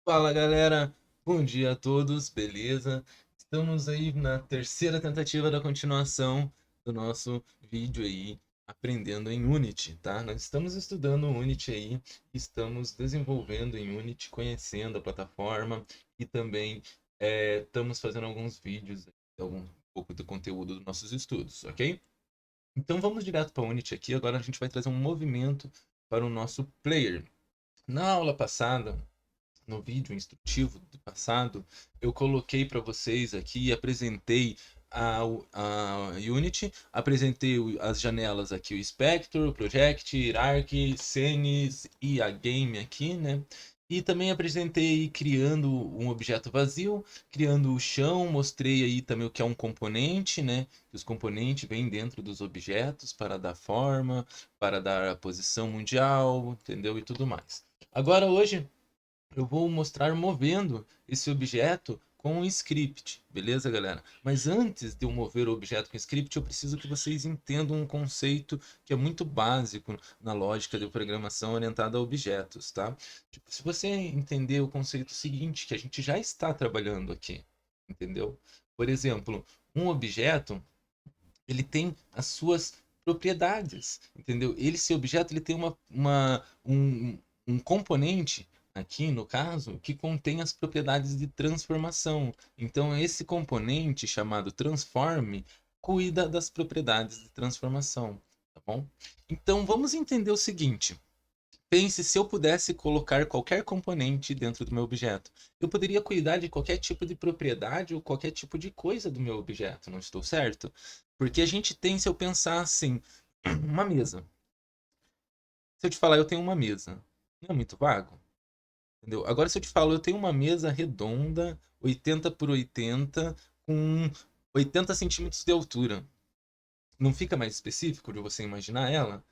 Fala galera, bom dia a todos, beleza? Estamos aí na terceira tentativa da continuação do nosso vídeo aí, aprendendo em Unity, tá? Nós estamos estudando Unity aí, estamos desenvolvendo em Unity, conhecendo a plataforma e também estamos fazendo alguns vídeos, algum pouco do conteúdo dos nossos estudos, ok? Então vamos direto para Unity aqui, agora a gente vai trazer um movimento para o nosso player. Na aula passada, no vídeo instrutivo do passado, eu coloquei para vocês aqui, apresentei a Unity, apresentei as janelas aqui, o Spectre, o Project, Hierarchy, Scenes e a Game aqui, né? E também apresentei criando um objeto vazio, criando o chão, mostrei aí também o que é um componente, né? Os componentes vêm dentro dos objetos para dar forma, para dar a posição mundial, entendeu? E tudo mais. Agora hoje eu vou mostrar movendo esse objeto com um script, beleza, galera? Mas antes de eu mover o objeto com script, eu preciso que vocês entendam um conceito que é muito básico na lógica de programação orientada a objetos, tá? Tipo, se você entender o conceito seguinte, que a gente já está trabalhando aqui, entendeu? Por exemplo, um objeto, ele tem as suas propriedades, entendeu? Esse objeto ele tem um componente aqui no caso que contém as propriedades de transformação. Então esse componente chamado transform cuida das propriedades de transformação, tá bom? Então vamos entender o seguinte. Pense se eu pudesse colocar qualquer componente dentro do meu objeto. Eu poderia cuidar de qualquer tipo de propriedade ou qualquer tipo de coisa do meu objeto, não estou certo? Porque a gente tem, se eu pensar assim, uma mesa. Se eu te falar, eu tenho uma mesa, não é muito vago? Entendeu? Agora, se eu te falo, eu tenho uma mesa redonda, 80 por 80, com 80 centímetros de altura. Não fica mais específico de você imaginar ela?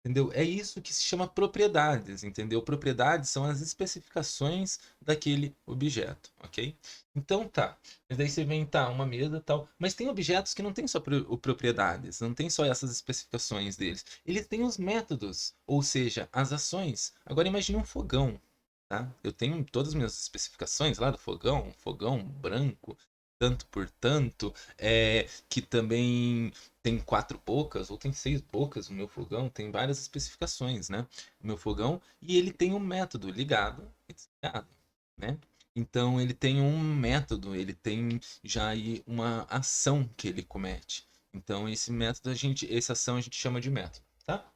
Entendeu? É isso que se chama propriedades, entendeu? Propriedades são as especificações daquele objeto, ok? Então tá. Mas daí você vem, tá, uma mesa e tal. Mas tem objetos que não tem só propriedades, não tem só essas especificações deles. Eles têm os métodos, ou seja, as ações. Agora imagine um fogão, tá? Eu tenho todas as minhas especificações lá do fogão, um fogão branco, tanto por tanto, que também tem quatro bocas ou tem seis bocas o meu fogão, tem várias especificações, né? O meu fogão, e ele tem um método ligado e desligado, né? Então ele tem um método, ele tem já aí uma ação que ele comete. Então esse método essa ação a gente chama de método, tá?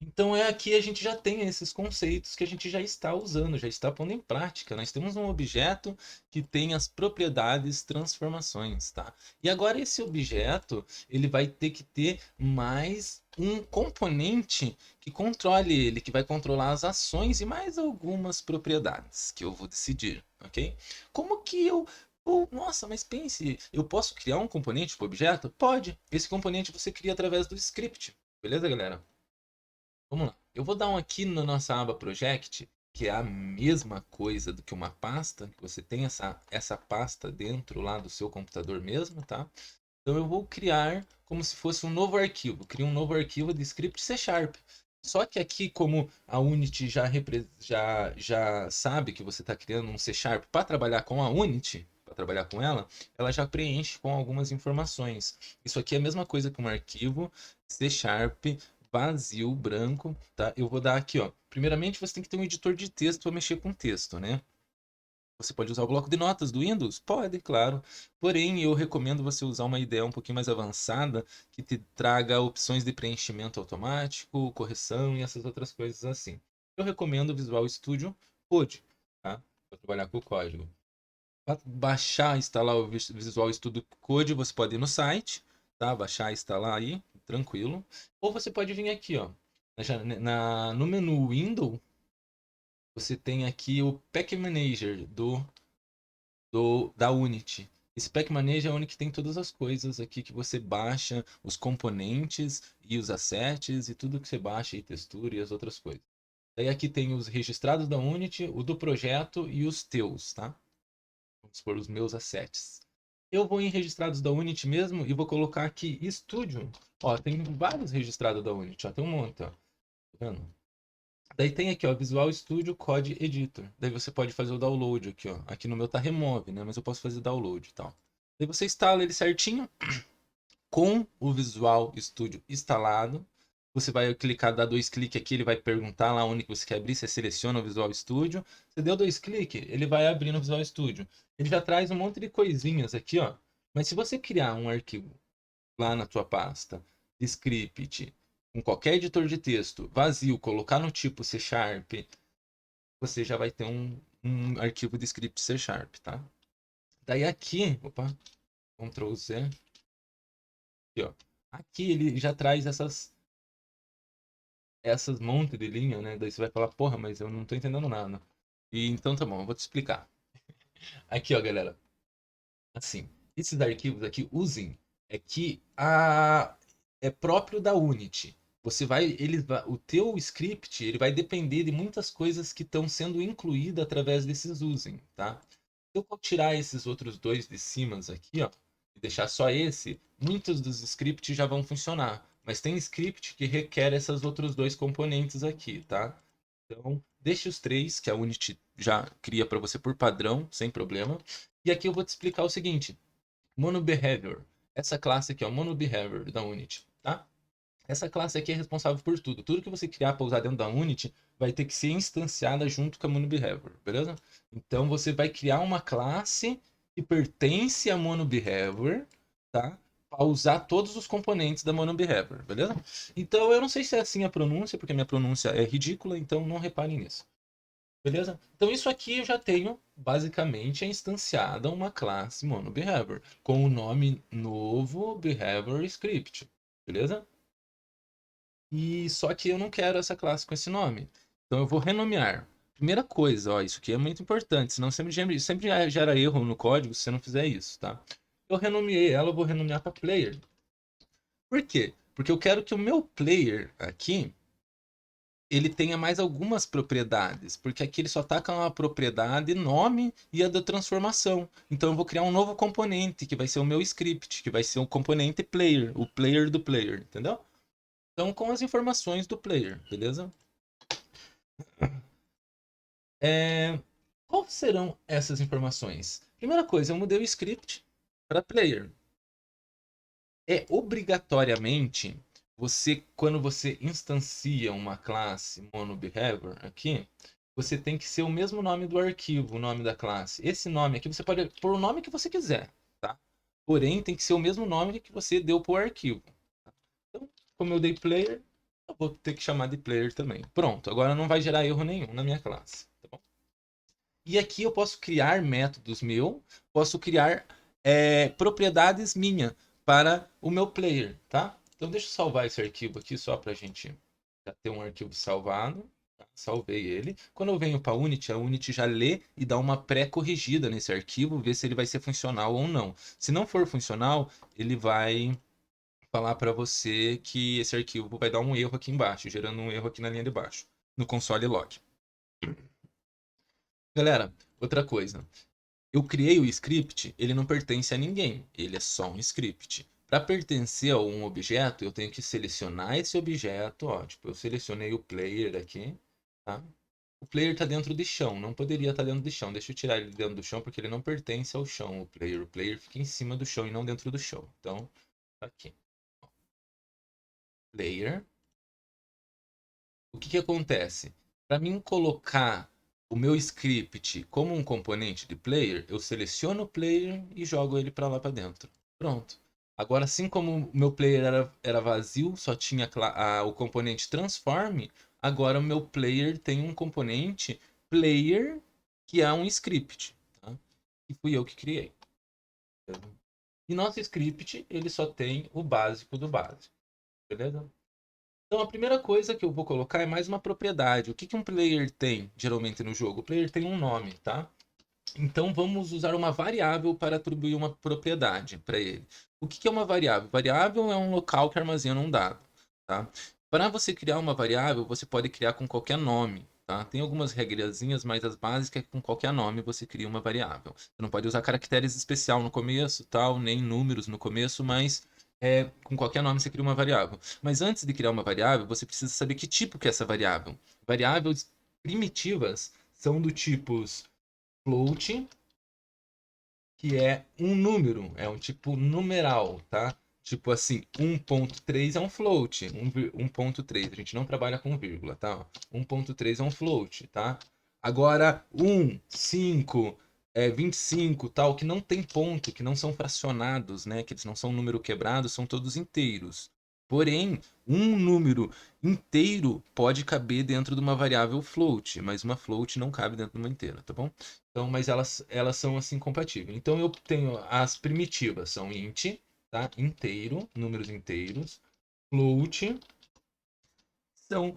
Então é aqui a gente já tem esses conceitos que a gente já está usando, já está pondo em prática. Nós temos um objeto que tem as propriedades transformações, tá? E agora esse objeto, ele vai ter que ter mais um componente que controle ele, que vai controlar as ações e mais algumas propriedades que eu vou decidir, ok? Como que eu nossa, mas pense, eu posso criar um componente para o objeto? Pode. Esse componente você cria através do script. Beleza, galera? Vamos lá. Eu vou dar um aqui na nossa aba Project, que é a mesma coisa do que uma pasta, que você tem essa pasta dentro lá do seu computador mesmo, tá? Então eu vou criar como se fosse um novo arquivo. Crio um novo arquivo de script C Sharp. Só que aqui, como a Unity já sabe que você está criando um C Sharp para trabalhar com a Unity, para trabalhar com ela já preenche com algumas informações. Isso aqui é a mesma coisa que um arquivo C Sharp vazio, branco, tá? Eu vou dar aqui, ó. Primeiramente, você tem que ter um editor de texto para mexer com texto, né? Você pode usar o bloco de notas do Windows? Pode, claro. Porém, eu recomendo você usar uma ideia um pouquinho mais avançada que te traga opções de preenchimento automático, correção e essas outras coisas assim. Eu recomendo o Visual Studio Code, tá? Para trabalhar com o código. Para baixar e instalar o Visual Studio Code, você pode ir no site, tá? Baixar e instalar aí, tranquilo. Ou você pode vir aqui, ó. No menu Windows, você tem aqui o Pack Manager da Unity. Esse Pack Manager é onde que tem todas as coisas aqui que você baixa, os componentes e os assets e tudo que você baixa e textura e as outras coisas. Daí aqui tem os registrados da Unity, o do projeto e os teus, tá? Vamos supor os meus assets. Eu vou em registrados da Unity mesmo e vou colocar aqui Studio. Ó, tem vários registrados da Unity, ó, tem um monte, ó. Tá vendo? Daí tem aqui, ó, Visual Studio Code Editor. Daí você pode fazer o download aqui, ó. Aqui no meu tá Remove, né? Mas eu posso fazer download e tal. Daí você instala ele certinho com o Visual Studio instalado. Você vai clicar, dar 2 cliques aqui, ele vai perguntar lá onde que você quer abrir, você seleciona o Visual Studio. Você deu 2 cliques, ele vai abrir no Visual Studio. Ele já traz um monte de coisinhas aqui, ó. Mas se você criar um arquivo lá na tua pasta de script, com qualquer editor de texto, vazio, colocar no tipo C Sharp, você já vai ter um arquivo de script C Sharp, tá? Daí aqui, opa, Ctrl Z, aqui, ó. Aqui ele já traz essas monte de linha, né? Daí você vai falar, porra, mas eu não tô entendendo nada. E então tá bom, eu vou te explicar. Aqui, ó, galera. Assim, esses arquivos aqui, usem, é que é próprio da Unity. O teu script, ele vai depender de muitas coisas que estão sendo incluídas através desses usem, tá? Se eu tirar esses outros dois de cima aqui, ó, e deixar só esse, muitos dos scripts já vão funcionar. Mas tem script que requer esses outros dois componentes aqui, tá? Então, deixe os três, que a Unity já cria para você por padrão, sem problema. E aqui eu vou te explicar o seguinte: MonoBehavior. Essa classe aqui é o MonoBehavior da Unity, tá? Essa classe aqui é responsável por tudo. Tudo que você criar para usar dentro da Unity vai ter que ser instanciada junto com a MonoBehavior, beleza? Então você vai criar uma classe que pertence a MonoBehavior, tá? Para usar todos os componentes da MonoBehavior, beleza? Então eu não sei se é assim a pronúncia, porque minha pronúncia é ridícula, então não reparem nisso. Beleza? Então isso aqui eu já tenho basicamente instanciada uma classe MonoBehavior com o nome novo Behavior Script. Beleza? E só que eu não quero essa classe com esse nome. Então eu vou renomear. Primeira coisa, ó, isso aqui é muito importante, senão sempre gera erro no código se você não fizer isso, tá? Eu renomeei ela, eu vou renomear para player. Por quê? Porque eu quero que o meu player aqui ele tenha mais algumas propriedades, porque aqui ele só está com a propriedade nome e a da transformação. Então eu vou criar um novo componente, que vai ser o meu script, que vai ser o componente player, o player do player, entendeu? Então com as informações do player, beleza? É... Quais serão essas informações? Primeira coisa, eu mudei o script para player. É obrigatoriamente quando você instancia uma classe MonoBehavior aqui, você tem que ser o mesmo nome do arquivo, o nome da classe. Esse nome aqui você pode pôr o nome que você quiser, tá? Porém, tem que ser o mesmo nome que você deu para o arquivo. Tá? Então, como eu dei player, eu vou ter que chamar de player também. Pronto, agora não vai gerar erro nenhum na minha classe, tá bom? E aqui eu posso criar métodos posso criar propriedades minha para o meu player, tá? Então deixa eu salvar esse arquivo aqui só para a gente já ter um arquivo salvado. Tá? Salvei ele. Quando eu venho para a Unity já lê e dá uma pré-corrigida nesse arquivo, ver se ele vai ser funcional ou não. Se não for funcional, ele vai falar para você que esse arquivo vai dar um erro aqui embaixo, gerando um erro aqui na linha de baixo, no console log. Galera, outra coisa. Eu criei o script, ele não pertence a ninguém, ele é só um script. Para pertencer a um objeto, eu tenho que selecionar esse objeto, ó, tipo, eu selecionei o player aqui, tá? O player está dentro de chão, não poderia estar dentro de chão. Deixa eu tirar ele dentro do chão porque ele não pertence ao chão, o player. O player fica em cima do chão e não dentro do chão. Então, tá aqui. Player. O que que acontece? Para mim colocar o meu script como um componente de player, eu seleciono o player e jogo ele para lá para dentro. Pronto. Agora, assim como o meu player era vazio, só tinha o componente transform, agora o meu player tem um componente player que é um script, tá? E fui eu que criei. E nosso script, ele só tem o básico do básico, beleza? Então a primeira coisa que eu vou colocar é mais uma propriedade. O que que um player tem geralmente no jogo? O player tem um nome, tá? Então vamos usar uma variável para atribuir uma propriedade para ele. O que que é uma variável? Variável é um local que armazena um dado, tá? Para você criar uma variável, você pode criar com qualquer nome, tá? Tem algumas regrazinhas, mas as básicas é que com qualquer nome você cria uma variável. Você não pode usar caracteres especial no começo, tal, nem números no começo, mas com qualquer nome você cria uma variável. Mas antes de criar uma variável, você precisa saber que tipo que é essa variável. Variáveis primitivas são do tipos float, que é um número, é um tipo numeral, tá? Tipo assim, 1.3 é um float, 1.3, a gente não trabalha com vírgula, tá? 1.3 é um float, tá? Agora, 1, 5, 25, tal, que não tem ponto, que não são fracionados, né? Que eles não são número quebrado, são todos inteiros. Porém, um número inteiro pode caber dentro de uma variável float, mas uma float não cabe dentro de uma inteira, tá bom? Então, mas elas são assim compatíveis. Então eu tenho as primitivas, são int, tá? Inteiro, números inteiros. Float são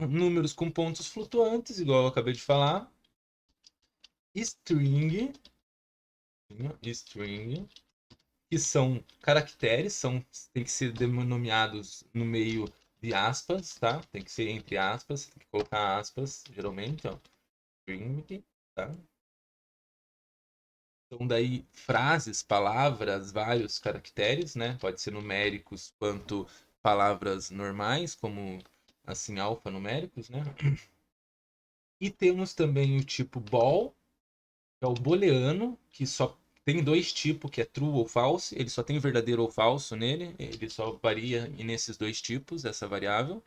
números com pontos flutuantes, igual eu acabei de falar. String, que são caracteres, tem que ser denominados no meio de aspas, tá? Tem que ser entre aspas, tem que colocar aspas, geralmente, ó. String, tá? Então, daí, frases, palavras, vários caracteres, né? Pode ser numéricos quanto palavras normais, como, assim, alfanuméricos, né? E temos também o tipo bool, que é o booleano, que só tem dois tipos, que é true ou false. Ele só tem verdadeiro ou falso nele. Ele só varia nesses dois tipos, essa variável,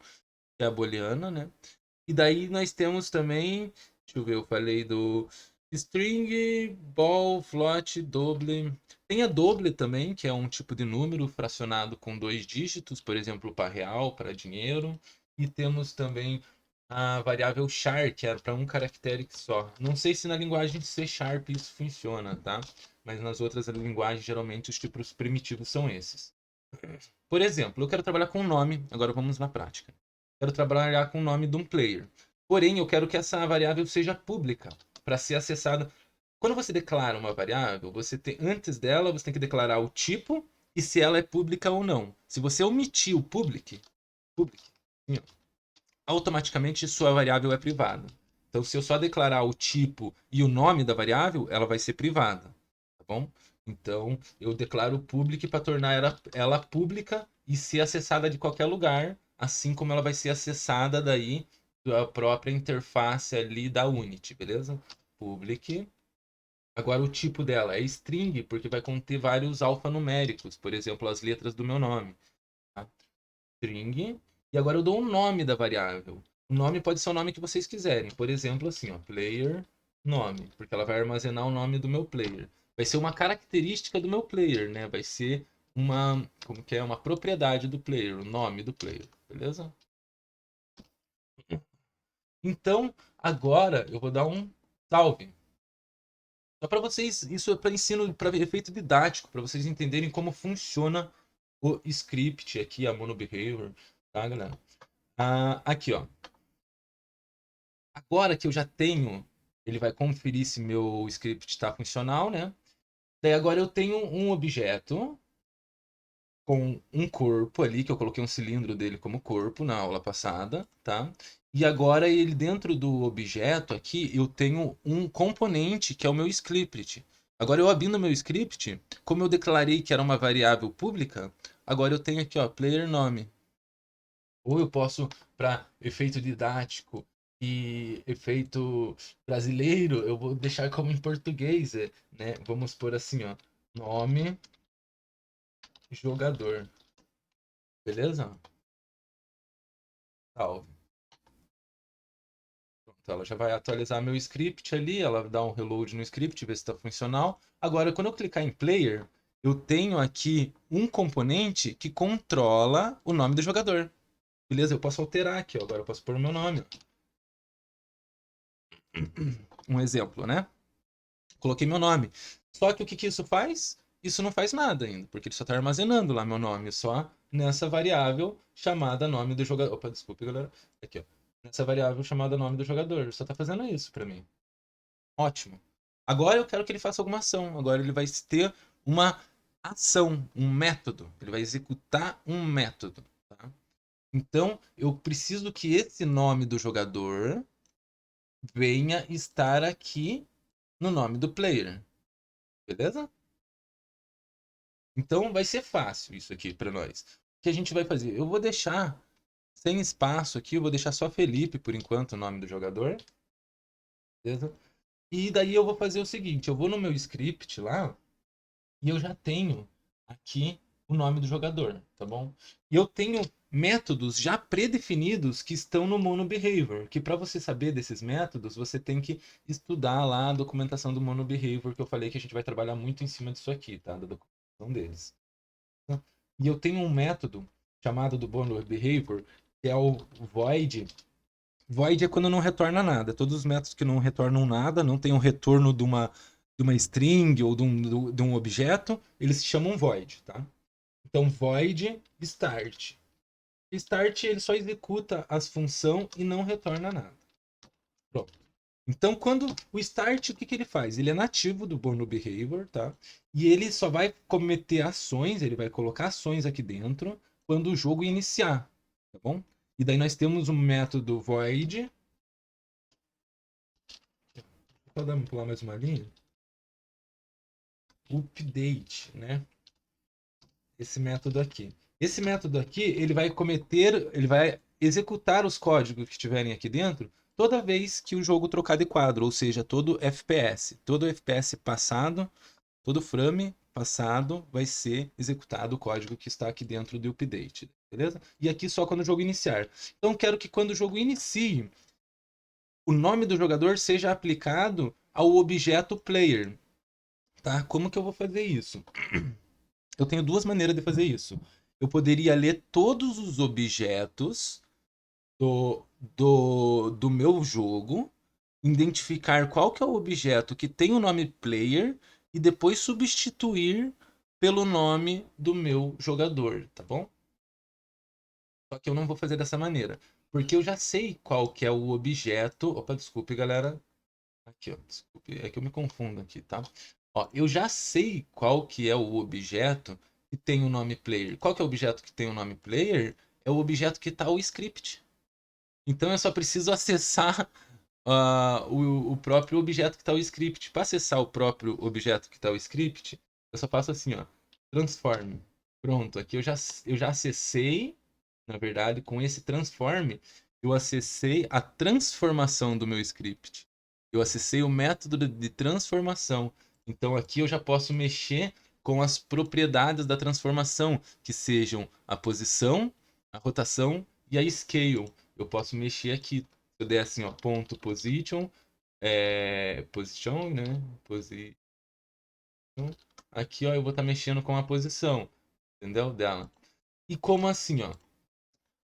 que é a booleana, né? E daí nós temos também, deixa eu ver, eu falei do string, ball, float, double. Tem a double também, que é um tipo de número fracionado com dois dígitos, por exemplo, para real, para dinheiro. E temos também a variável char, que era para um caractere só. Não sei se na linguagem C# isso funciona, tá? Mas nas outras linguagens, geralmente, os tipos primitivos são esses. Por exemplo, eu quero trabalhar com o nome, agora vamos na prática. Quero trabalhar com o nome de um player. Porém, eu quero que essa variável seja pública, para ser acessada. Quando você declara uma variável, antes dela, você tem que declarar o tipo e se ela é pública ou não. Se você omitir o public, automaticamente sua variável é privada. Então, se eu só declarar o tipo e o nome da variável, ela vai ser privada, tá bom? Então, eu declaro public para tornar ela pública e ser acessada de qualquer lugar, assim como ela vai ser acessada daí da própria interface ali da Unity, beleza? Public. Agora, o tipo dela é string, porque vai conter vários alfanuméricos, por exemplo, as letras do meu nome. Tá? String. E agora eu dou o nome da variável. O nome pode ser o nome que vocês quiserem. Por exemplo, assim, ó, player nome, porque ela vai armazenar o nome do meu player. Vai ser uma característica do meu player, né? Vai ser como que é, uma propriedade do player, o nome do player, beleza? Então, agora eu vou dar um salve. Só para vocês, isso é para ensino, para efeito didático, para vocês entenderem como funciona o script aqui, a monobehavior, tá, galera? Aqui, ó. Agora que eu já tenho, ele vai conferir se meu script está funcional, né? Daí agora eu tenho um objeto com um corpo ali, que eu coloquei um cilindro dele como corpo na aula passada, tá? E agora ele dentro do objeto aqui, eu tenho um componente que é o meu script. Agora eu abrindo meu script, como eu declarei que era uma variável pública, agora eu tenho aqui, ó, player nome. Ou eu posso, para efeito didático e efeito brasileiro, eu vou deixar como em português, né? Vamos por assim, ó, nome jogador, beleza? Salve. Pronto, ela já vai atualizar meu script ali, ela dá um reload no script, ver se está funcional. Agora, quando eu clicar em player, eu tenho aqui um componente que controla o nome do jogador. Beleza? Eu posso alterar aqui, ó. Agora eu posso pôr o meu nome. Um exemplo, né? Coloquei meu nome. Só que o que, que isso faz? Isso não faz nada ainda, porque ele só está armazenando lá meu nome, só nessa variável chamada nome do jogador. Opa, desculpe, galera. Aqui, ó. Nessa variável chamada nome do jogador. Só está fazendo isso para mim. Ótimo. Agora eu quero que ele faça alguma ação. Agora ele vai ter uma ação, um método. Ele vai executar um método. Tá? Então, eu preciso que esse nome do jogador venha estar aqui no nome do player. Beleza? Então vai ser fácil isso aqui para nós. O que a gente vai fazer? Eu vou deixar sem espaço aqui, eu vou deixar só Felipe por enquanto o nome do jogador, beleza? E daí eu vou fazer o seguinte, eu vou no meu script lá e eu já tenho aqui o nome do jogador, tá bom? E eu tenho métodos já predefinidos que estão no MonoBehavior, que para você saber desses métodos, você tem que estudar lá a documentação do MonoBehavior, que eu falei que a gente vai trabalhar muito em cima disso aqui, tá? Da documentação deles. E eu tenho um método chamado do MonoBehavior, que é o void. Void é quando não retorna nada. Todos os métodos que não retornam nada, não tem um retorno de uma string ou de um objeto, eles se chamam void, tá? Então, void start. Start, ele só executa as funções e não retorna nada. Pronto. Então, quando o start, o que ele faz? Ele é nativo do Bourne Behavior, tá? E ele só vai cometer ações, ele vai colocar ações aqui dentro quando o jogo iniciar, tá bom? E daí nós temos um método void. Só dar pular mais uma linha. Update, né? Esse método aqui. Esse método aqui, ele vai executar os códigos que estiverem aqui dentro toda vez que o jogo trocar de quadro, ou seja, todo FPS. Todo FPS passado, todo frame passado vai ser executado o código que está aqui dentro do update, beleza? E aqui só quando o jogo iniciar. Então quero que quando o jogo inicie, o nome do jogador seja aplicado ao objeto player, tá? Como que eu vou fazer isso? Eu tenho duas maneiras de fazer isso. Eu poderia ler todos os objetos do meu jogo, identificar qual que é o objeto que tem o nome player e depois substituir pelo nome do meu jogador, tá bom? Só que eu não vou fazer dessa maneira, porque eu já sei qual que é o objeto. Opa, desculpe, galera. Aqui, ó, desculpe, é que eu me confundo aqui, tá? Ó, eu já sei qual que é o objeto que tem o nome player. Qual que é o objeto que tem o nome player? É o objeto que está o script. Então eu só preciso acessar o próprio objeto que está o script. Para acessar o próprio objeto que está o script, eu só faço assim, ó, transform. Pronto, aqui eu já acessei, na verdade, com esse transform, eu acessei a transformação do meu script. Eu acessei o método de transformação. Então aqui eu já posso mexer com as propriedades da transformação, que sejam a posição, a rotação e a scale. Eu posso mexer aqui. Se eu der assim, ó, ponto position, position, né? Position. Aqui, ó, eu vou estar mexendo com a posição, entendeu? Dela. E como assim, ó?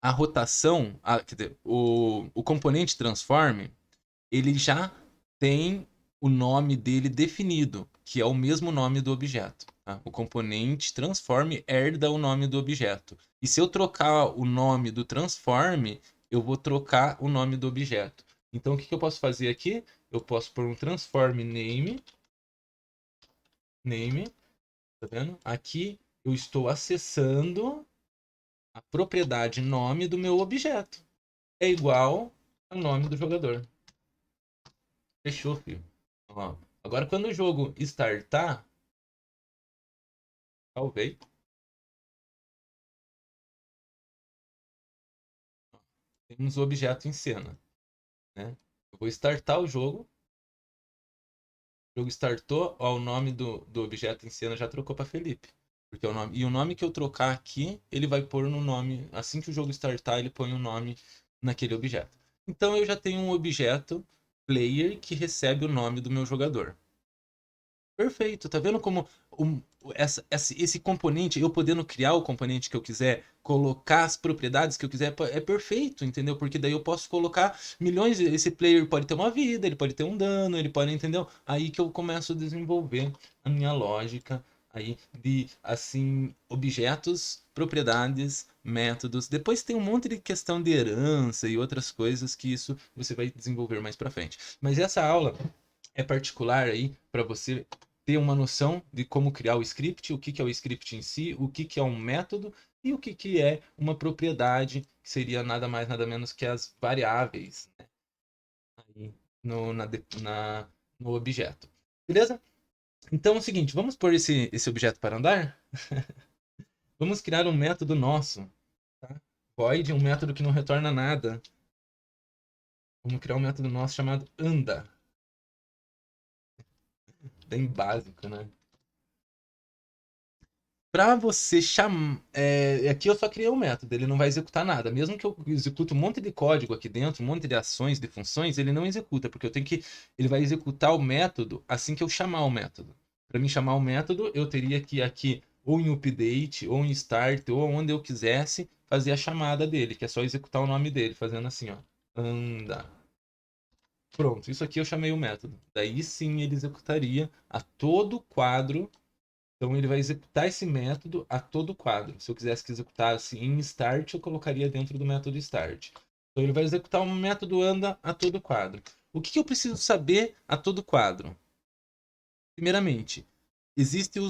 A rotação, quer dizer, o componente transform, ele já tem o nome dele definido, que é o mesmo nome do objeto. Tá? O componente transform herda o nome do objeto. E se eu trocar o nome do transform, eu vou trocar o nome do objeto. Então, o que eu posso fazer aqui? Eu posso pôr um transform name, tá vendo? Aqui eu estou acessando a propriedade nome do meu objeto. É igual ao nome do jogador. Fechou, filho. Ó, agora, quando o jogo startar, talvez. Temos o objeto em cena, né? Eu vou startar o jogo. O jogo startou, ó, o nome do objeto em cena já trocou para Felipe. Porque é o nome, e o nome que eu trocar aqui, ele vai pôr no nome. Assim que o jogo startar, ele põe o nome naquele objeto. Então eu já tenho um objeto player que recebe o nome do meu jogador. Perfeito, tá vendo como esse componente, eu podendo criar o componente que eu quiser, colocar as propriedades que eu quiser, é perfeito, entendeu? Porque daí eu posso colocar milhões, esse player pode ter uma vida, ele pode ter um dano, ele pode, entendeu? Aí que eu começo a desenvolver a minha lógica aí de, assim, objetos, propriedades, métodos. Depois tem um monte de questão de herança e outras coisas que isso você vai desenvolver mais pra frente. Mas essa aula é particular aí para você ter uma noção de como criar o script, o que é o script em si, o que é um método e o que é uma propriedade, que seria nada mais nada menos que as variáveis, né, aí no objeto. Beleza? Então é o seguinte, vamos pôr esse objeto para andar? Vamos criar um método nosso, tá? Void, um método que não retorna nada. Vamos criar um método nosso chamado anda. Bem básico, né? Para você chamar. Aqui eu só criei um método, ele não vai executar nada. Mesmo que eu execute um monte de código aqui dentro, um monte de ações, de funções, ele não executa, porque eu tenho que. Ele vai executar o método assim que eu chamar o método. Para mim chamar o método, eu teria que aqui, ou em update, ou em start, ou onde eu quisesse, fazer a chamada dele, que é só executar o nome dele, fazendo assim, ó. Anda. Pronto, isso aqui eu chamei o método. Daí sim ele executaria a todo quadro. Então ele vai executar esse método a todo quadro. Se eu quisesse que executasse em start, eu colocaria dentro do método start. Então ele vai executar um método anda a todo quadro. O que eu preciso saber a todo quadro? Primeiramente, existem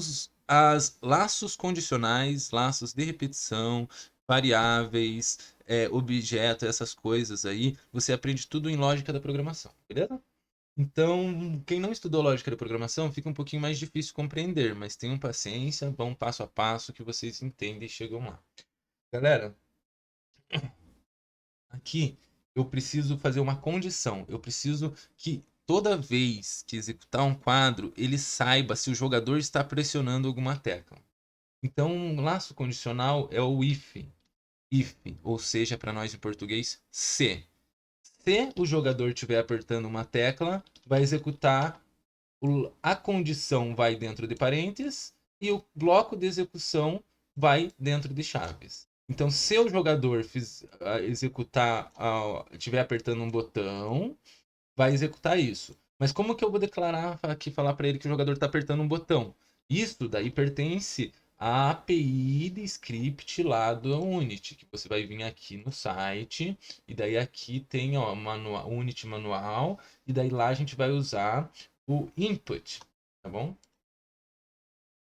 as laços condicionais, laços de repetição, variáveis, objeto, essas coisas aí. Você aprende tudo em lógica da programação, beleza? Então, quem não estudou lógica de programação fica um pouquinho mais difícil compreender, mas tenham paciência, vão passo a passo que vocês entendem e chegam lá. Galera, aqui eu preciso fazer uma condição. Eu preciso que toda vez que executar um quadro, ele saiba se o jogador está pressionando alguma tecla. Então, um laço condicional é o if. If, ou seja, para nós em português, se. Se o jogador estiver apertando uma tecla, vai executar a condição vai dentro de parênteses e o bloco de execução vai dentro de chaves. Então, se o jogador executar, estiver apertando um botão, vai executar isso. Mas como que eu vou declarar aqui, falar para ele que o jogador está apertando um botão? Isso daí pertence à API de script lá do Unity, que você vai vir aqui no site, e daí aqui tem ó, manual, Unity manual, e daí lá a gente vai usar o input, tá bom?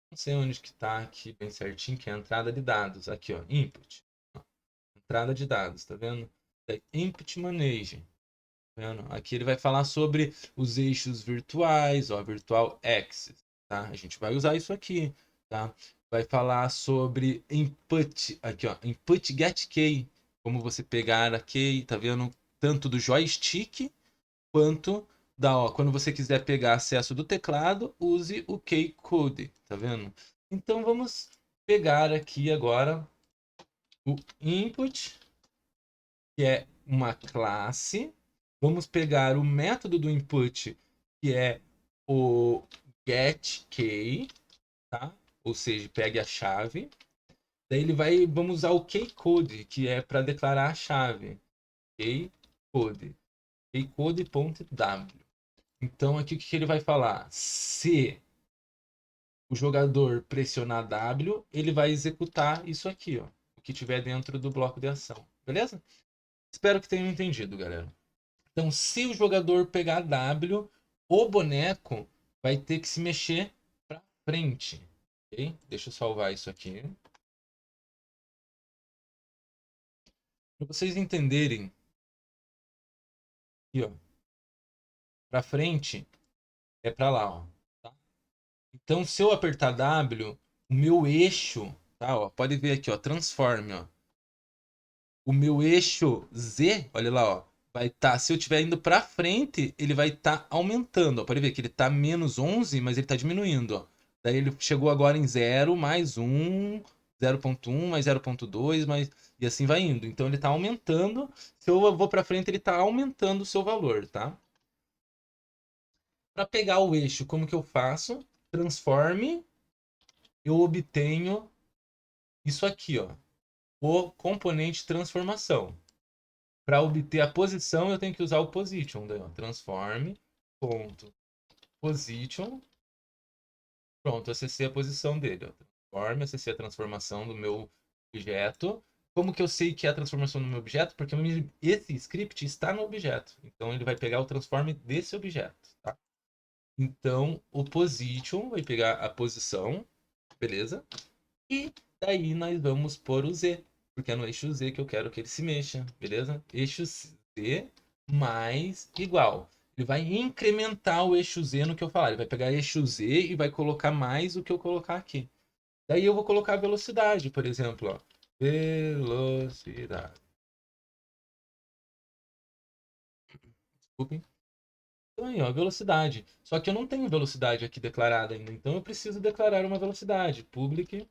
Não sei onde que tá aqui bem certinho, que é a entrada de dados. Aqui, ó, input. Entrada de dados, tá vendo? Input manage. Tá vendo? Aqui ele vai falar sobre os eixos virtuais, ó, virtual axis, tá? A gente vai usar isso aqui, tá? Vai falar sobre input, aqui, ó, input get key, como você pegar a key, tá vendo? Tanto do joystick quanto ó, quando você quiser pegar acesso do teclado, use o Keycode, tá vendo? Então vamos pegar aqui agora o input, que é uma classe. Vamos pegar o método do input, que é o getKey, tá? Ou seja, pegue a chave. Daí vamos usar o keycode, que é para declarar a chave. Keycode. Keycode.w. Então aqui o que ele vai falar? Se o jogador pressionar W, ele vai executar isso aqui, ó, o que tiver dentro do bloco de ação. Beleza? Espero que tenham entendido, galera. Então, se o jogador pegar W, o boneco vai ter que se mexer para frente. Ok? Deixa eu salvar isso aqui. Para vocês entenderem, aqui, ó, para frente é para lá, ó. Tá? Então, se eu apertar W, o meu eixo, tá? Ó, pode ver aqui, ó, transforme, ó. O meu eixo Z, olha lá, ó, vai estar, se eu estiver indo para frente, ele vai estar aumentando, ó. Pode ver que ele está menos 11, mas ele está diminuindo, ó. Daí ele chegou agora em 0 mais 1, 0.1 mais 0.2, mais e assim vai indo. Então ele está aumentando. Se eu vou para frente, ele está aumentando o seu valor, tá? Para pegar o eixo, como que eu faço? Transforme, eu obtenho isso aqui, ó, o componente transformação. Para obter a posição, eu tenho que usar o position. Daí, ó, transform, ponto, position. Pronto, acessei a posição dele. Ó. Transform, acessei a transformação do meu objeto. Como que eu sei que é a transformação do meu objeto? Porque esse script está no objeto. Então, ele vai pegar o transform desse objeto. Tá? Então, o position vai pegar a posição, beleza? E daí nós vamos pôr o Z, porque é no eixo Z que eu quero que ele se mexa, beleza? Eixo Z mais igual. Ele vai incrementar o eixo Z no que eu falar. Ele vai pegar eixo Z e vai colocar mais o que eu colocar aqui. Daí eu vou colocar a velocidade, por exemplo, ó. Velocidade. Desculpem. Então aí, ó, velocidade. Só que eu não tenho velocidade aqui declarada ainda, então eu preciso declarar uma velocidade. Public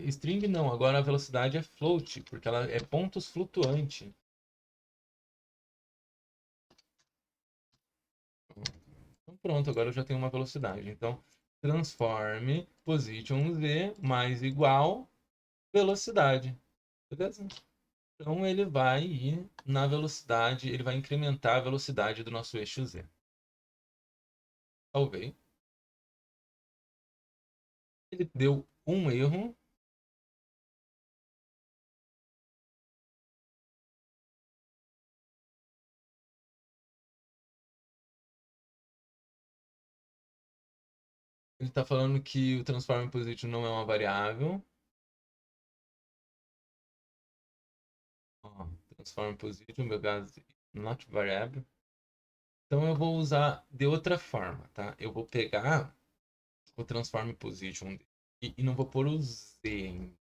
string não, agora a velocidade é float, porque ela é pontos flutuante. Então pronto, agora eu já tenho uma velocidade. Então transforme position z mais igual velocidade. Beleza? Então ele vai ir na velocidade, ele vai incrementar a velocidade do nosso eixo z. Talvez. Ele deu um erro. Ele está falando que o transform position não é uma variável. Ó, transform position, meu gas not variable. Então eu vou usar de outra forma, tá? Eu vou pegar o transform position e não vou pôr o z ainda.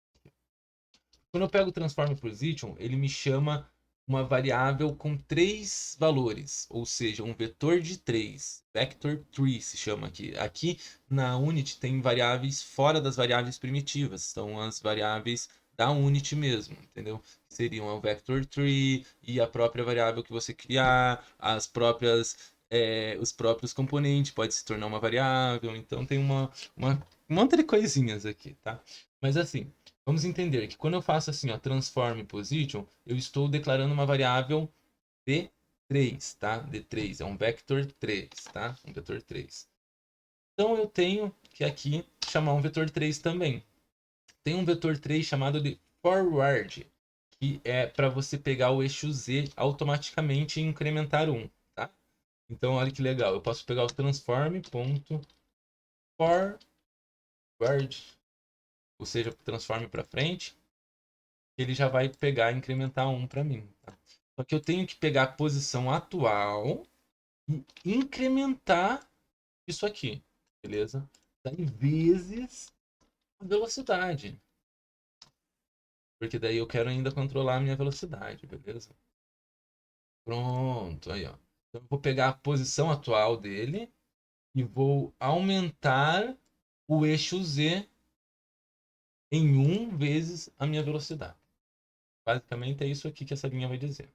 Quando eu pego o transform position, ele me chama uma variável com 3 valores, ou seja, um vetor de 3. Vector tree se chama aqui. Aqui na Unity tem variáveis fora das variáveis primitivas, são as variáveis da Unity mesmo, entendeu? Seriam o vector tree e a própria variável que você criar, os próprios componentes pode se tornar uma variável, então tem um monte de coisinhas aqui, tá? Mas assim, vamos entender que quando eu faço assim, ó, transform position, eu estou declarando uma variável d3, tá? D3 é um vector 3, tá? Um vetor 3. Então eu tenho que aqui chamar um vetor 3 também. Tem um vetor 3 chamado de forward, que é para você pegar o eixo z automaticamente e incrementar 1, tá? Então olha que legal, eu posso pegar o transform.forward, ou seja, transforme para frente, ele já vai pegar e incrementar 1 para mim. Tá? Só que eu tenho que pegar a posição atual e incrementar isso aqui, beleza? Daí vezes a velocidade. Porque daí eu quero ainda controlar a minha velocidade, beleza? Pronto, aí ó. Então eu vou pegar a posição atual dele e vou aumentar o eixo Z em 1 vezes a minha velocidade. Basicamente é isso aqui que essa linha vai dizer.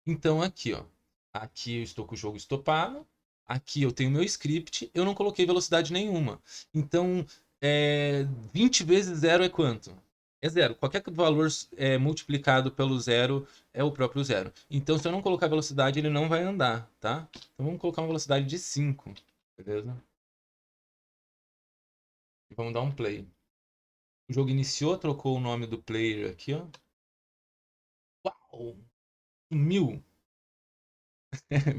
Então aqui, ó. Aqui eu estou com o jogo estopado. Aqui eu tenho meu script. Eu não coloquei velocidade nenhuma. Então, 20 vezes zero é quanto? É zero. Qualquer valor multiplicado pelo zero é o próprio zero. Então, se eu não colocar velocidade, ele não vai andar, tá? Então, vamos colocar uma velocidade de 5, beleza? E vamos dar um play. O jogo iniciou, trocou o nome do player aqui, ó. Uau! 1000.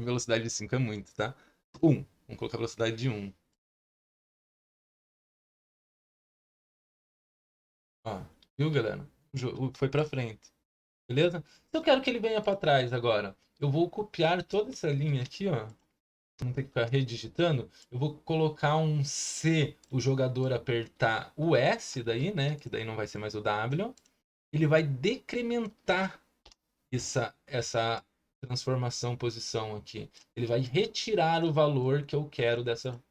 Velocidade de 5 é muito, tá? 1. Vamos colocar a velocidade de 1. Ó, viu, galera? O jogo foi pra frente. Beleza? Se eu quero que ele venha pra trás agora, eu vou copiar toda essa linha aqui, ó. Não ter que ficar redigitando. Eu vou colocar um C, o jogador apertar o S daí, né? Que daí não vai ser mais o W. Ele vai decrementar essa transformação posição aqui. Ele vai retirar o valor que eu quero dessa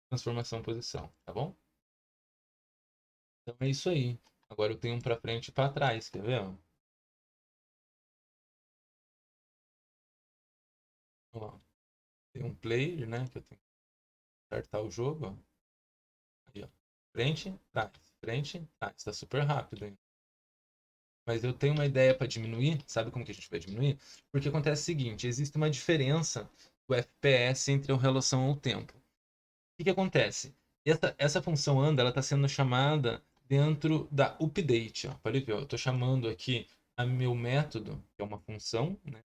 transformação posição, tá bom? Então é isso aí. Agora eu tenho um para frente e para trás, quer ver? Ó, tem um player, né? Que eu tenho que startar o jogo. Ó. Aí, ó. Frente, trás. Está super rápido, hein? Mas eu tenho uma ideia para diminuir. Sabe como que a gente vai diminuir? Porque acontece o seguinte: existe uma diferença do FPS entre a relação ao tempo. O que acontece? Essa função anda, ela está sendo chamada dentro da update. Ó. Pode ver, ó, eu estou chamando aqui a meu método, que é uma função, né,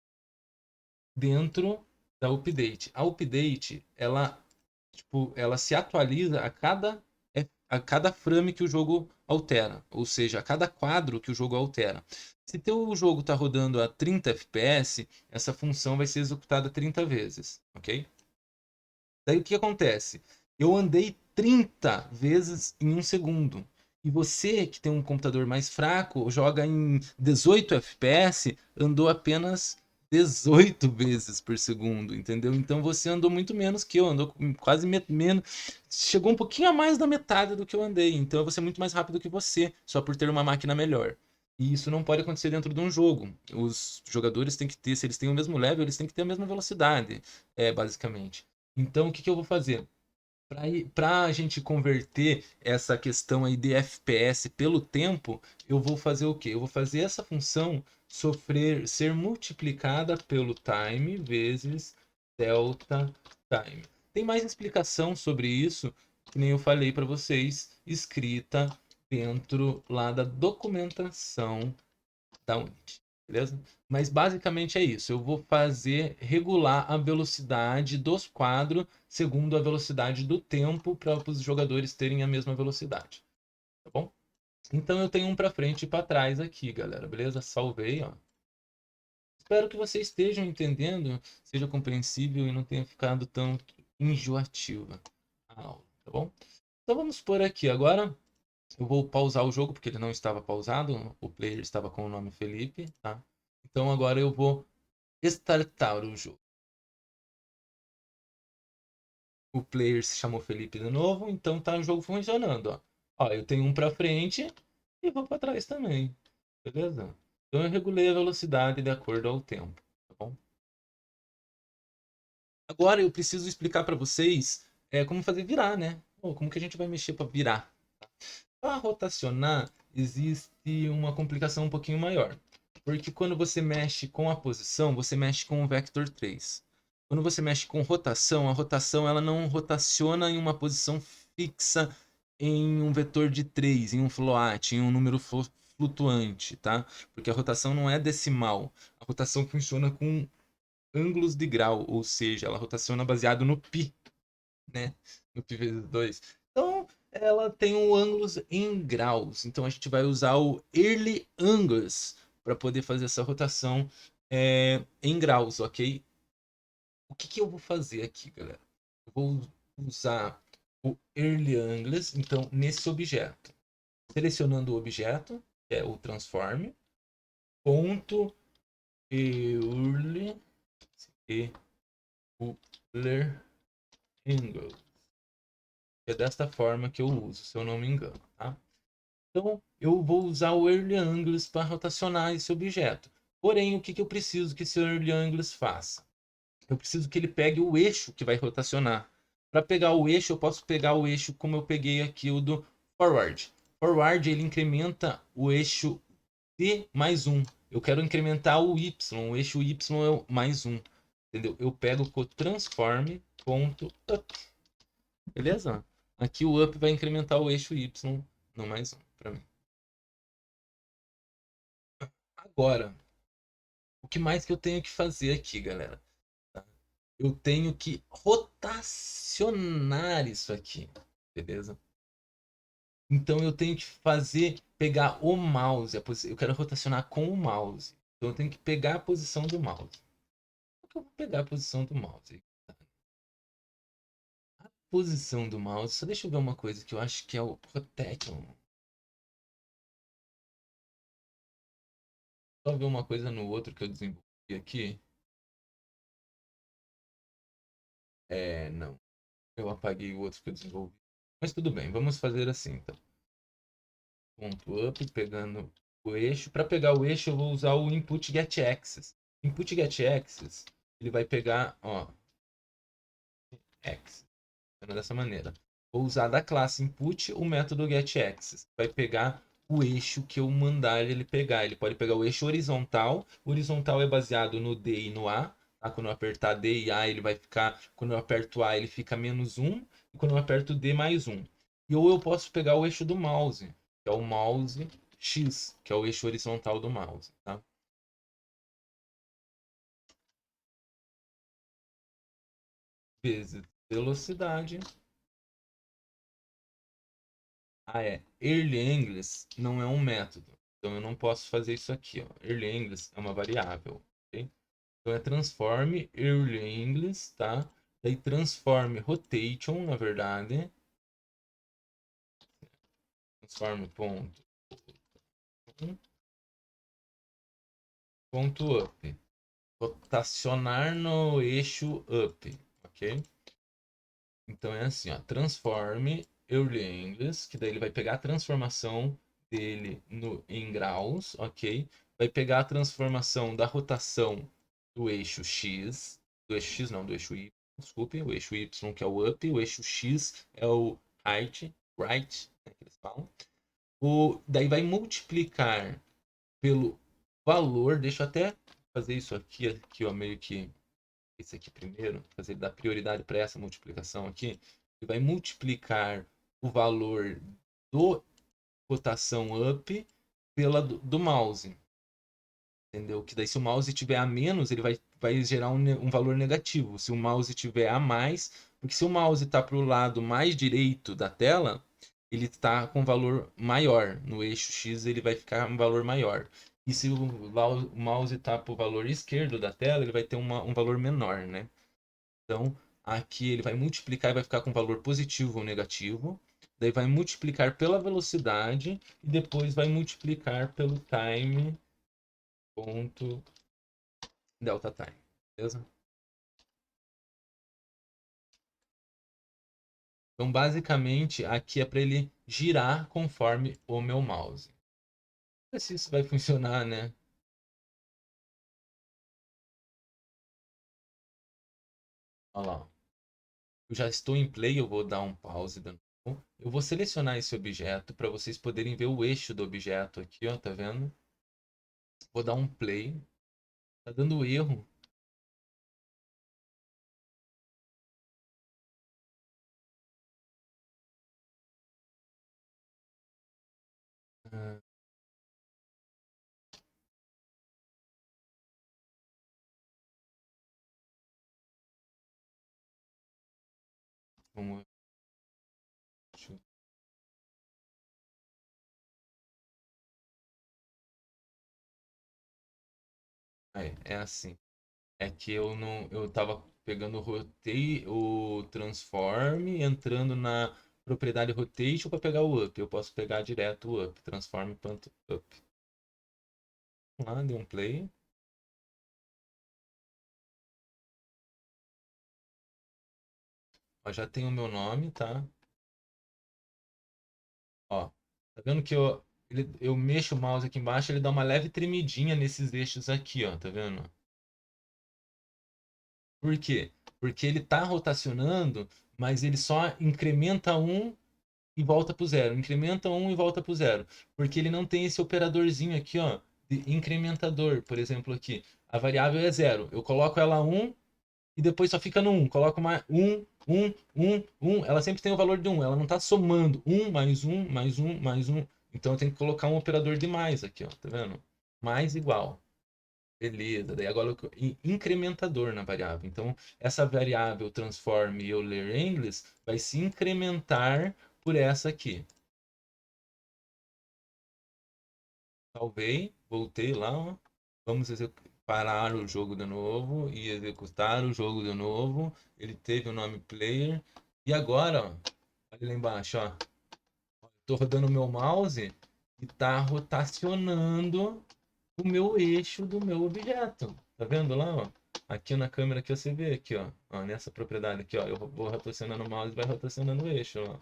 dentro da update. A update, ela, tipo, ela se atualiza a cada a cada frame que o jogo altera, ou seja, a cada quadro que o jogo altera. Se teu jogo está rodando a 30 FPS, essa função vai ser executada 30 vezes, ok? Daí o que acontece? Eu andei 30 vezes em um segundo. E você, que tem um computador mais fraco, joga em 18 FPS, andou apenas 18 vezes por segundo, entendeu? Então você andou muito menos que eu, andou quase menos. Chegou um pouquinho a mais da metade do que eu andei. Então eu vou ser muito mais rápido que você, só por ter uma máquina melhor. E isso não pode acontecer dentro de um jogo. Os jogadores têm que ter, se eles têm o mesmo level, eles têm que ter a mesma velocidade, basicamente. Então, o que que eu vou fazer? Para a gente converter essa questão aí de FPS pelo tempo, eu vou fazer o quê? Eu vou fazer essa função ser multiplicada pelo time vezes delta time. Tem mais explicação sobre isso, que nem eu falei para vocês, escrita dentro lá da documentação da Unity, beleza? Mas basicamente é isso. Eu vou fazer regular a velocidade dos quadros segundo a velocidade do tempo para os jogadores terem a mesma velocidade, tá bom? Então eu tenho um para frente e para trás aqui, galera, beleza? Salvei, ó. Espero que vocês estejam entendendo, seja compreensível e não tenha ficado tão enjoativa a aula, tá bom? Então vamos por aqui agora. Eu vou pausar o jogo porque ele não estava pausado. O player estava com o nome Felipe, tá? Então agora eu vou startar o jogo. O player se chamou Felipe de novo, então tá o jogo funcionando, ó. Ó, eu tenho um para frente e vou para trás também. Beleza? Então eu regulei a velocidade de acordo ao tempo, tá bom? Agora eu preciso explicar para vocês como fazer virar, né? Ou como que a gente vai mexer para virar. Para rotacionar, existe uma complicação um pouquinho maior. Porque quando você mexe com a posição, você mexe com o vector 3. Quando você mexe com rotação, a rotação ela não rotaciona em uma posição fixa em um vetor de 3, em um float, em um número flutuante, tá? Porque a rotação não é decimal. A rotação funciona com ângulos de grau, ou seja, ela rotaciona baseado no π, né? No π vezes 2. Então, ela tem um ângulos em graus. Então, a gente vai usar o Early Angus para poder fazer essa rotação em graus, ok? O que que eu vou fazer aqui, galera? Eu vou usar o Early Angus, então, nesse objeto. Selecionando o objeto, que é o transform, ponto Early e Euler Angle. É desta forma que eu uso, se eu não me engano, tá? Então, eu vou usar o Early Angus para rotacionar esse objeto. Porém, o que que eu preciso que esse Early Angus faça? Eu preciso que ele pegue o eixo que vai rotacionar. Para pegar o eixo, eu posso pegar o eixo como eu peguei aqui o do Forward. Forward, ele incrementa o eixo D mais 1. Eu quero incrementar o Y, o eixo Y é o mais 1. Entendeu? Eu pego o transform.up. Beleza? Aqui o up vai incrementar o eixo Y no mais 1 para mim. Agora, o que mais que eu tenho que fazer aqui, galera? Tá? Eu tenho que rotacionar isso aqui, beleza? Então eu tenho que pegar o mouse, eu quero rotacionar com o mouse. Então eu tenho que pegar a posição do mouse. Como que eu vou pegar a posição do mouse? A posição do mouse, só deixa eu ver uma coisa que eu acho que é o rotation. Só ver uma coisa no outro que eu desenvolvi aqui. Não. Eu apaguei o outro que eu desenvolvi. Mas tudo bem, vamos fazer assim, então. Ponto up, pegando o eixo. Para pegar o eixo, eu vou usar o input get axis. Input get axis, ele vai pegar, ó, axis. Dessa maneira. Vou usar da classe input o método get axis. Vai pegar o eixo que eu mandar ele pegar. Ele pode pegar o eixo horizontal. O horizontal é baseado no D e no A. Tá? Quando eu apertar D e A, ele vai ficar. Quando eu aperto A, ele fica -1. E quando eu aperto D, +1. E ou eu posso pegar o eixo do mouse, que é o mouse X, que é o eixo horizontal do mouse. Tá? Vezes velocidade Ah, é. Early English não é um método. Então eu não posso fazer isso aqui, ó. Early English é uma variável, ok? Então é transform early English, tá? Daí transform rotation, na verdade. Transform ponto up. Rotacionar no eixo up, ok? Então é assim, ó. Transform early English, que daí ele vai pegar a transformação dele em graus, ok? Vai pegar a transformação da rotação do eixo X, do eixo X não, do eixo Y, desculpe, o eixo Y que é o up, o eixo X é o right, né, que eles falam. Daí vai multiplicar pelo valor, deixa eu até fazer isso aqui ó, meio que esse aqui primeiro, fazer dar prioridade para essa multiplicação aqui, e vai multiplicar o valor do rotação up pela do mouse. Entendeu? Que daí se o mouse tiver a menos, ele vai gerar um valor negativo. Se o mouse tiver a mais, porque se o mouse está para o lado mais direito da tela, ele está com valor maior. No eixo X ele vai ficar um valor maior. E se o mouse está para o valor esquerdo da tela, ele vai ter um valor menor, né? Então, aqui ele vai multiplicar e vai ficar com valor positivo ou negativo. Daí vai multiplicar pela velocidade e depois vai multiplicar pelo time ponto delta time, beleza? Então, basicamente, aqui é para ele girar conforme o meu mouse. Não sei se isso vai funcionar, né? Olha lá. Eu já estou em play, eu vou dar um pause de novo. Eu vou selecionar esse objeto para vocês poderem ver o eixo do objeto aqui, ó, tá vendo? Vou dar um play. Tá dando erro. Ah, vamos. É assim. É que eu não, eu tava pegando o transform, entrando na propriedade rotation para pegar o up. Eu posso pegar direto o up, transform.up. Vamos lá, dei um play. Ó, já tem o meu nome, tá? Ó, tá vendo que eu mexo o mouse aqui embaixo, ele dá uma leve tremidinha nesses eixos aqui, ó, tá vendo? Por quê? Porque ele tá rotacionando, mas ele só incrementa um e volta para o zero. Incrementa um e volta para o zero. Porque ele não tem esse operadorzinho aqui, ó, de incrementador. Por exemplo, aqui. A variável é zero. Eu coloco ela 1 e depois só fica no 1. Coloco mais 1. Ela sempre tem o valor de 1. Ela não está somando 1 mais 1 mais 1 mais 1. Então eu tenho que colocar um operador de mais aqui, ó. Tá vendo? Mais igual. Beleza, daí agora incrementador na variável. Então, essa variável transform Euler English vai se incrementar por essa aqui. Salvei, voltei lá, ó. Vamos parar o jogo de novo e executar o jogo de novo. Ele teve o nome player. E agora, ó, olha lá embaixo, ó. Estou rodando o meu mouse e está rotacionando o meu eixo do meu objeto. Tá vendo lá, ó? Aqui na câmera que você vê aqui, ó. Ó, nessa propriedade aqui, ó. Eu vou rotacionando o mouse e vai rotacionando o eixo, ó.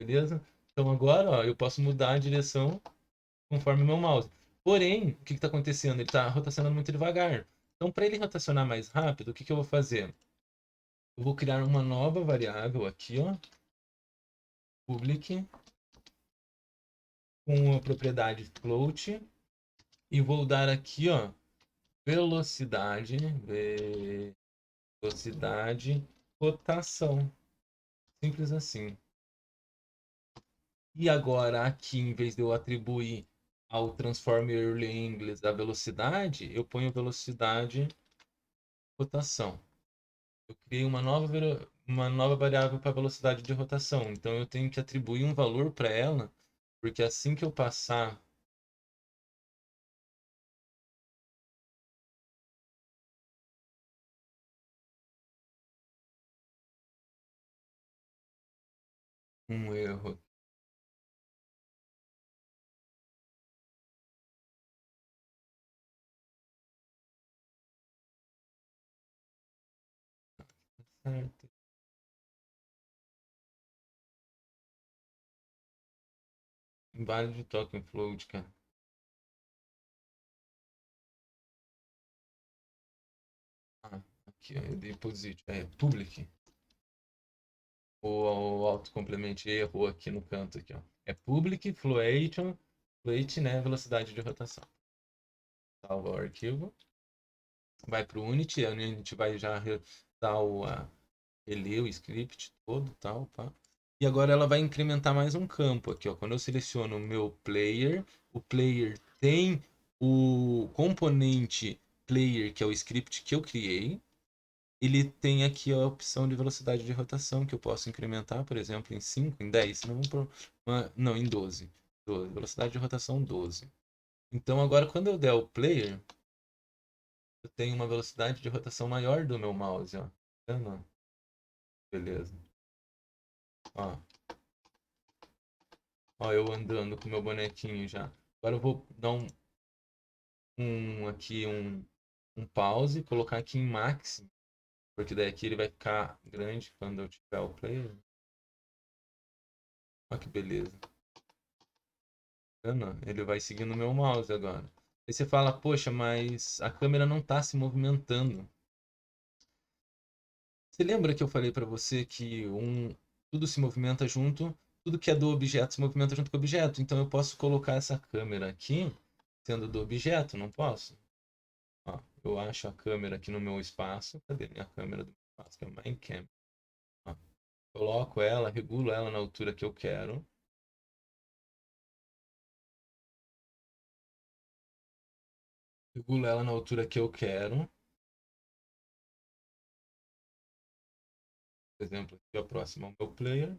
Beleza? Então agora, ó, eu posso mudar a direção conforme o meu mouse. Porém, o que está acontecendo? Ele está rotacionando muito devagar. Então, para ele rotacionar mais rápido, o que eu vou fazer? Eu vou criar uma nova variável aqui, ó, public, com a propriedade float, e vou dar aqui, ó, velocidade, velocidade, rotação. Simples assim. E agora aqui, em vez de eu atribuir ao Transform Early English a velocidade, eu ponho velocidade, rotação. Eu criei uma uma nova variável para velocidade de rotação. Então eu tenho que atribuir um valor para ela, porque assim que eu passar um erro, certo? Invalid token float, cara. Ah, aqui, ó, deposit, public. O autocomplemento errou aqui no canto aqui, ó. É public float, float, né, velocidade de rotação. Salva o arquivo. Vai para o Unity, a Unity vai já dar reler o script todo, tal, pá. E agora ela vai incrementar mais um campo aqui, ó. Quando eu seleciono o meu player, o player tem o componente player, que é o script que eu criei. Ele tem aqui a opção de velocidade de rotação, que eu posso incrementar, por exemplo, em 5, em 10, não, em 12. 12. Velocidade de rotação 12. Então agora quando eu der o player, eu tenho uma velocidade de rotação maior do meu mouse, ó. Tá vendo? Beleza. Ó, ó, eu andando com meu bonequinho já. Agora eu vou dar um pause, colocar aqui em max, porque daí aqui ele vai ficar grande quando eu tiver o player. Olha que beleza. Tá vendo? Ele vai seguindo o meu mouse agora. Aí você fala, poxa, mas a câmera não está se movimentando. Você lembra que eu falei para você que tudo se movimenta junto, tudo que é do objeto se movimenta junto com o objeto. Então eu posso colocar essa câmera aqui sendo do objeto, não posso? Ó, eu acho a câmera aqui no meu espaço. Cadê minha câmera do meu espaço? Que é o Minecam. Ó, coloco ela, regulo ela na altura que eu quero. Regulo ela na altura que eu quero. Por exemplo, aqui ó, próximo ao meu player.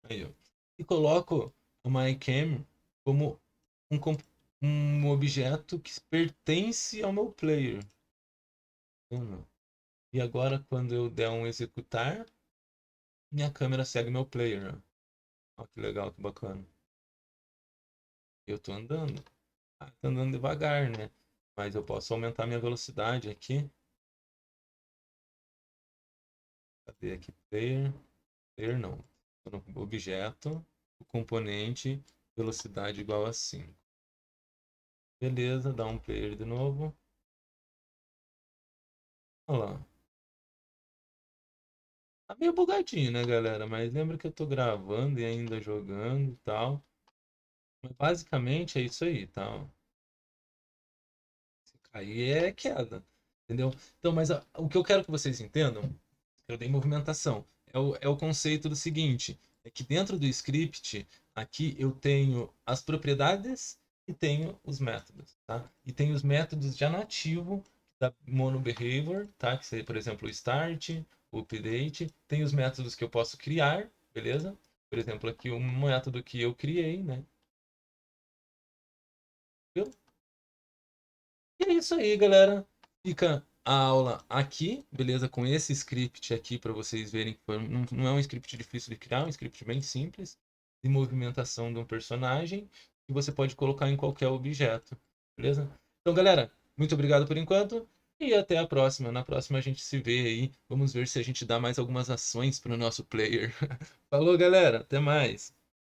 Aí, ó. E coloco a MyCam como um objeto que pertence ao meu player. E agora, quando eu der um executar, minha câmera segue meu player. Ó, que legal, que bacana. Eu tô andando. Ah, tô andando devagar, né? Mas eu posso aumentar minha velocidade aqui. Cadê aqui? Player. Player não. Tô no objeto, o componente, velocidade igual a 5. Beleza, dá um player de novo. Olha lá. Tá meio bugadinho, né, galera? Mas lembra que eu tô gravando e ainda jogando e tal. Mas basicamente é isso aí, tá? Se cair é queda, entendeu? Então, mas o que eu quero que vocês entendam, eu dei movimentação, é o conceito do seguinte, é que dentro do script, aqui eu tenho as propriedades e tenho os métodos, tá? E tem os métodos já nativo da MonoBehavior, tá? Que seria, por exemplo, o start, o update. Tem os métodos que eu posso criar, beleza? Por exemplo, aqui um método que eu criei, né? Viu? E é isso aí, galera. Fica a aula aqui, beleza? Com esse script aqui para vocês verem que não é um script difícil de criar, é um script bem simples de movimentação de um personagem que você pode colocar em qualquer objeto, beleza? Então, galera, muito obrigado por enquanto e até a próxima. Na próxima a gente se vê aí. Vamos ver se a gente dá mais algumas ações para o nosso player. Falou, galera. Até mais.